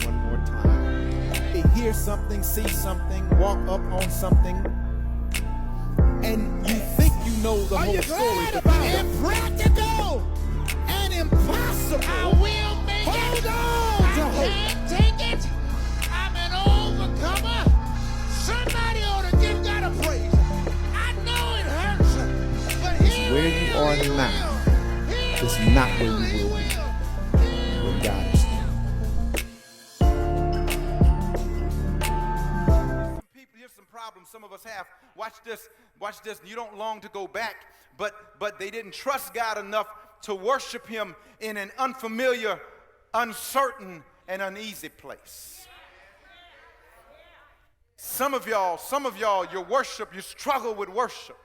one more time. They hear something, see something, walk up on something, and you think you know the whole story. Impractical and impossible. I will make it. Hold on to hope. Can't take it. I'm an overcomer. Somebody ought to give God a praise. I know it hurts, but he Where you are now is not where you will be when God is there. Here's some problems some of us have. Watch this. Watch this. You don't long to go back, but they didn't trust God enough to worship him in an unfamiliar, uncertain, and uneasy place. Some of y'all, your worship, you struggle with worship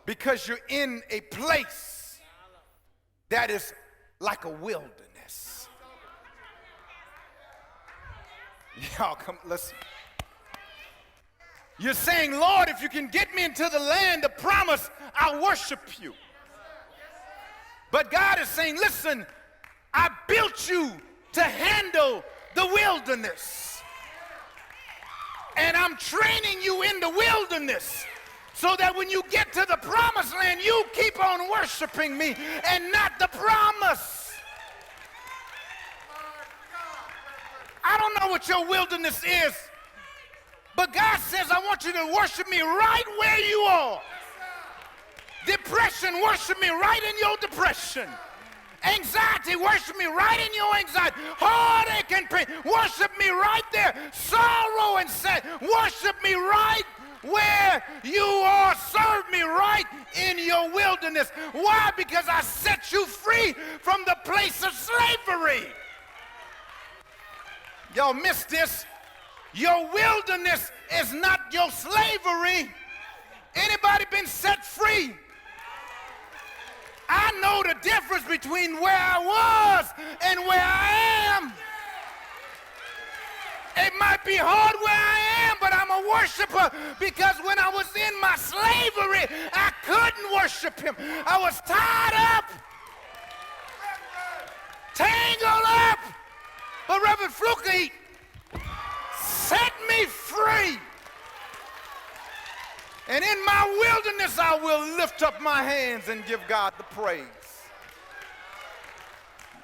because you're in a place that is like a wilderness. Y'all come, listen. You're saying, Lord, if you can get me into the land of promise, I'll worship you. But God is saying, listen, I built you to handle the wilderness. And I'm training you in the wilderness so that when you get to the promised land, you keep on worshiping me and not the promise. I don't know what your wilderness is, but God says, I want you to worship me right where you are. Depression, worship me right in your depression. Anxiety, worship me right in your anxiety. Heartache and pain, worship me right there. Sorrow and sadness, worship me right where you are. Serve me right in your wilderness. Why? Because I set you free from the place of slavery. Y'all missed this. Your wilderness is not your slavery. Anybody been set free? I know the difference between where I was and where I am. It might be hard where I am, but I'm a worshiper because when I was in my slavery, I couldn't worship him. I was tied up, tangled up. But Reverend Fluke set me free. And in my wilderness, I will lift up my hands and give God the praise.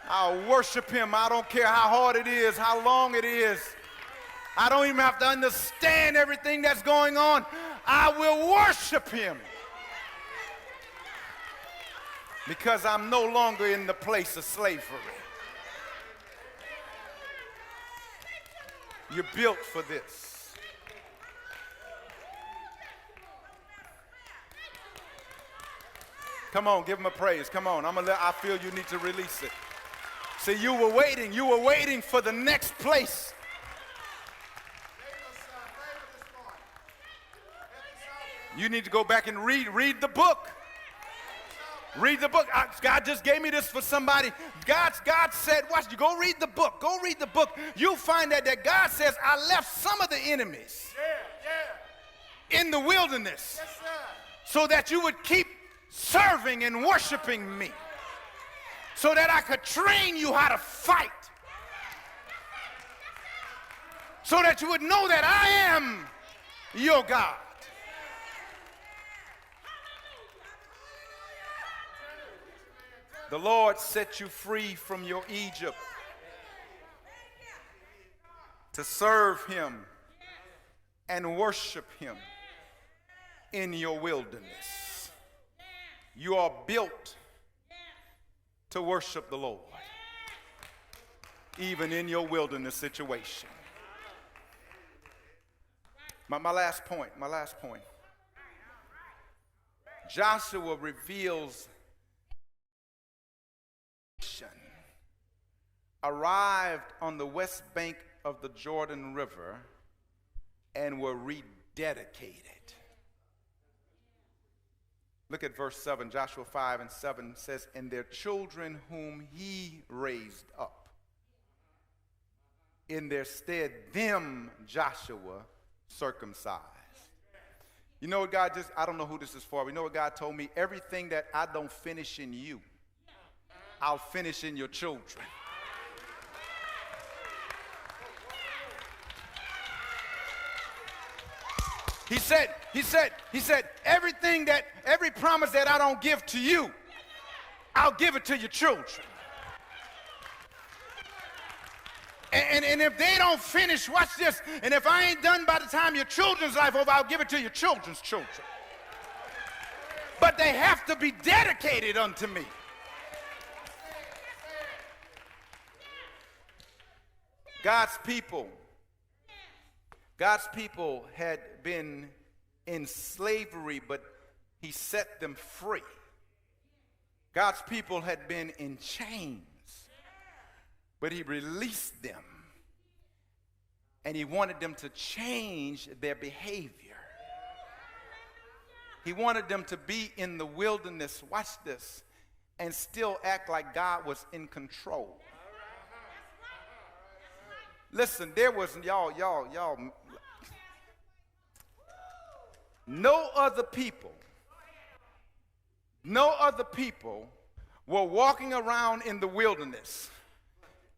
I'll worship him. I don't care how hard it is, how long it is. I don't even have to understand everything that's going on. I will worship him. Because I'm no longer in the place of slavery. You're built for this. Come on, give him a praise. Come on, I feel you need to release it. See, you were waiting for the next place. You need to go back and read the book. Read the book. God just gave me this for somebody. God said, watch, you go read the book. Go read the book. You'll find that God says, I left some of the enemies in the wilderness so that you would keep serving and worshiping me, so that I could train you how to fight, so that you would know that I am your God. The Lord set you free from your Egypt to serve him and worship him in your wilderness. You are built to worship the Lord, even in your wilderness situation. My last point. Joshua reveals arrived on the west bank of the Jordan River and were rededicated. Look at verse 7. Joshua 5:7 says, and their children whom he raised up, in their stead them Joshua circumcised. You know what God I don't know who this is for. You know what God told me? Everything that I don't finish in you, I'll finish in your children. He said, every promise that I don't give to you, I'll give it to your children. And if they don't finish, watch this, and if I ain't done by the time your children's life over, I'll give it to your children's children. But they have to be dedicated unto me. God's people had been in slavery, but he set them free. God's people had been in chains, but he released them. And he wanted them to change their behavior. He wanted them to be in the wilderness, watch this, and still act like God was in control. Listen, there was, y'all, no other people were walking around in the wilderness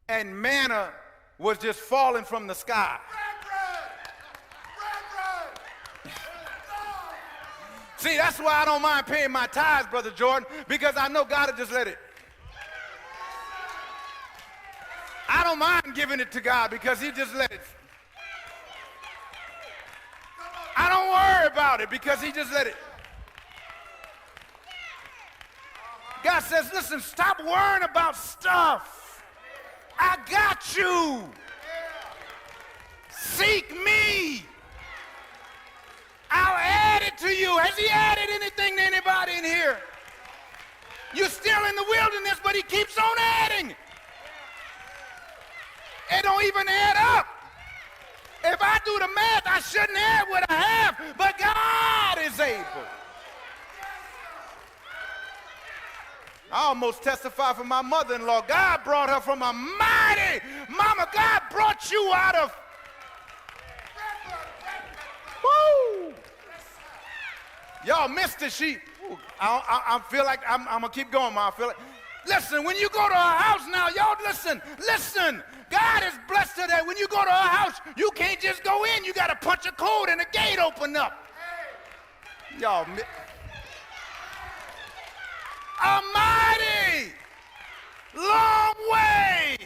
and manna was just falling from the sky. See, that's why I don't mind paying my tithes, Brother Jordan, because I know God will just let it. I don't mind giving it to God because he just let it. I don't worry about it because he just let it. God says, listen, stop worrying about stuff. I got you. Seek me. I'll add it to you. Has he added anything to anybody in here? You're still in the wilderness, but he keeps on adding. It don't even add up. If I do the math, I shouldn't have what I have, but God is able. I almost testified for my mother-in-law. God brought her from a mighty, mama, God brought you out of, woo. Y'all missed it. I feel like I'm going to keep going, Ma. I feel like, listen, when you go to her house now, y'all listen. God is blessed her that when you go to her house, you can't just go in. You got to punch a code and the gate open up. Y'all, a mighty long way.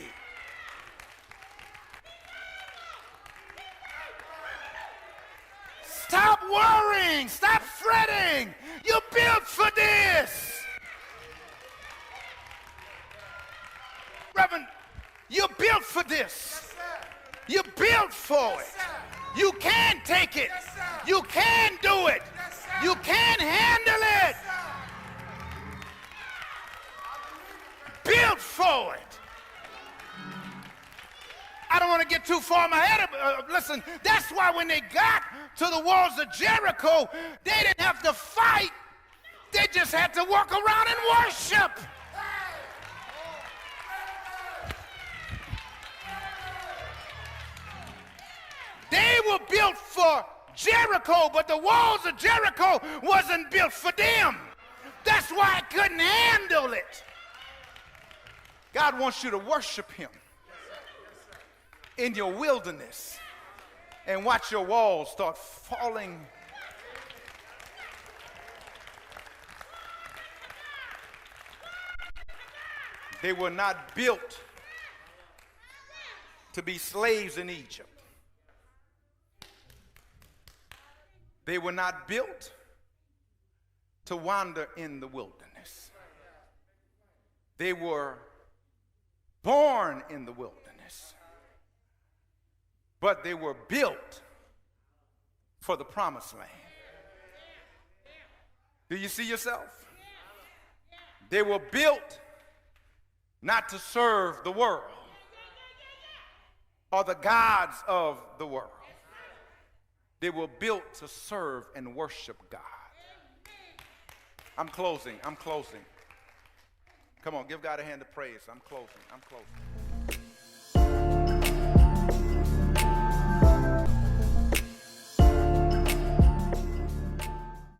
Stop worrying. Stop fretting. You're built for this. Reverend, you're built for this. You're built for it. You can take it. You can do it. You can handle it. Built for it. I don't want to get too far in my head. Listen, that's why when they got to the walls of Jericho, they didn't have to fight. They just had to walk around and worship. They were built for Jericho, but the walls of Jericho wasn't built for them. That's why I couldn't handle it. God wants you to worship him in your wilderness and watch your walls start falling. They were not built to be slaves in Egypt. They were not built to wander in the wilderness. They were born in the wilderness, but they were built for the promised land. Do you see yourself? They were built not to serve the world or the gods of the world. They were built to serve and worship God. I'm closing. Come on, give God a hand of praise. I'm closing.